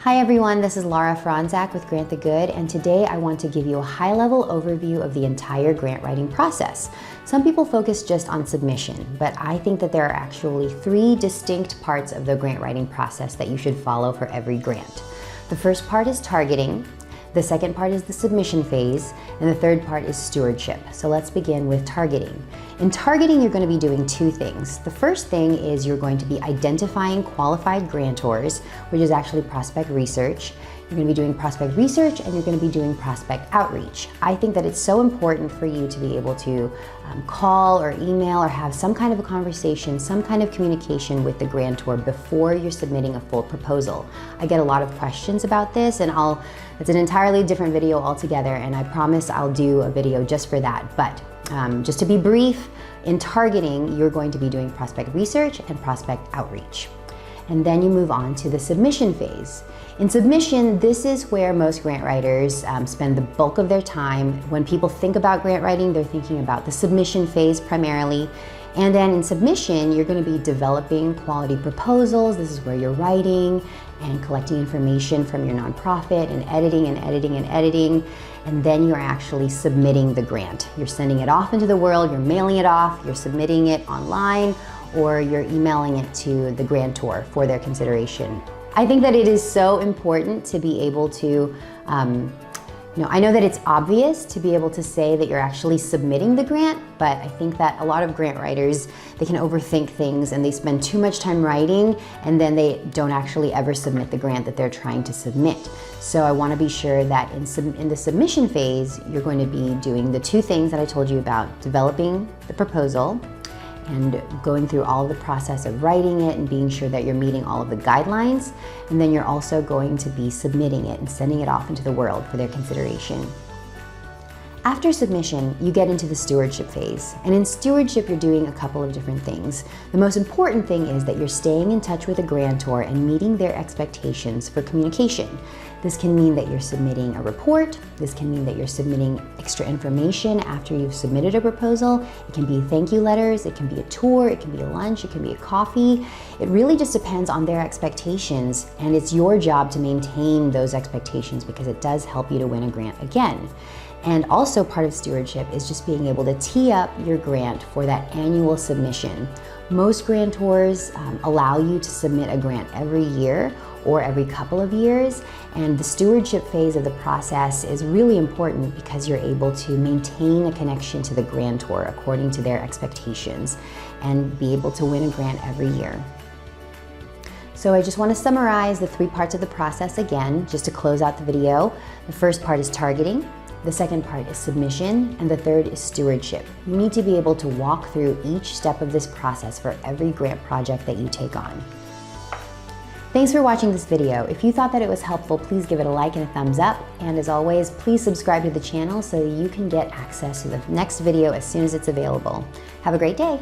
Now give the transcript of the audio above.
Hi everyone, this is Lara Fronczek with Grant the Good, and today I want to give you a high-level overview of the entire grant writing process. Some people focus just on submission, but I think that there are actually 3 distinct parts of the grant writing process that you should follow for every grant. The first part is targeting, the second part is the submission phase, and the third part is stewardship. So let's begin with targeting. In targeting, you're going to be doing 2 things. The first thing is you're going to be identifying qualified grantors, which is actually prospect research. You're going to be doing prospect research and you're going to be doing prospect outreach. I think that it's so important for you to be able to call or email or have some kind of a conversation, some kind of communication with the grantor before you're submitting a full proposal. I get a lot of questions about this, and it's an entirely different video altogether, and I promise I'll do a video just for that. But just to be brief, in targeting, you're going to be doing prospect research and prospect outreach. And then you move on to the submission phase. In submission, this is where most grant writers spend the bulk of their time. When people think about grant writing, they're thinking about the submission phase primarily. And then in submission, you're going to be developing quality proposals. This is where you're writing and collecting information from your nonprofit and editing and editing and editing. And then you're actually submitting the grant. You're sending it off into the world, you're mailing it off, you're submitting it online, or you're emailing it to the grantor for their consideration. I think that it is so important to be able to, I know that it's obvious to be able to say that you're actually submitting the grant, but I think that a lot of grant writers, they can overthink things and they spend too much time writing and then they don't actually ever submit the grant that they're trying to submit. So I want to be sure that in the submission phase, you're going to be doing the 2 things that I told you about: developing the proposal and going through all of the process of writing it and being sure that you're meeting all of the guidelines. And then you're also going to be submitting it and sending it off into the world for their consideration. After submission, you get into the stewardship phase. And in stewardship, you're doing a couple of different things. The most important thing is that you're staying in touch with a grantor and meeting their expectations for communication. This can mean that you're submitting a report. This can mean that you're submitting extra information after you've submitted a proposal. It can be thank you letters, it can be a tour, it can be a lunch, it can be a coffee. It really just depends on their expectations, and it's your job to maintain those expectations because it does help you to win a grant again. And also part of stewardship is just being able to tee up your grant for that annual submission. Most grantors allow you to submit a grant every year or every couple of years, and the stewardship phase of the process is really important because you're able to maintain a connection to the grantor according to their expectations and be able to win a grant every year. So I just want to summarize the 3 parts of the process again, just to close out the video. The first part is targeting. The second part is submission, and the third is stewardship. You need to be able to walk through each step of this process for every grant project that you take on. Thanks for watching this video. If you thought that it was helpful, please give it a like and a thumbs up. And as always, please subscribe to the channel so you can get access to the next video as soon as it's available. Have a great day.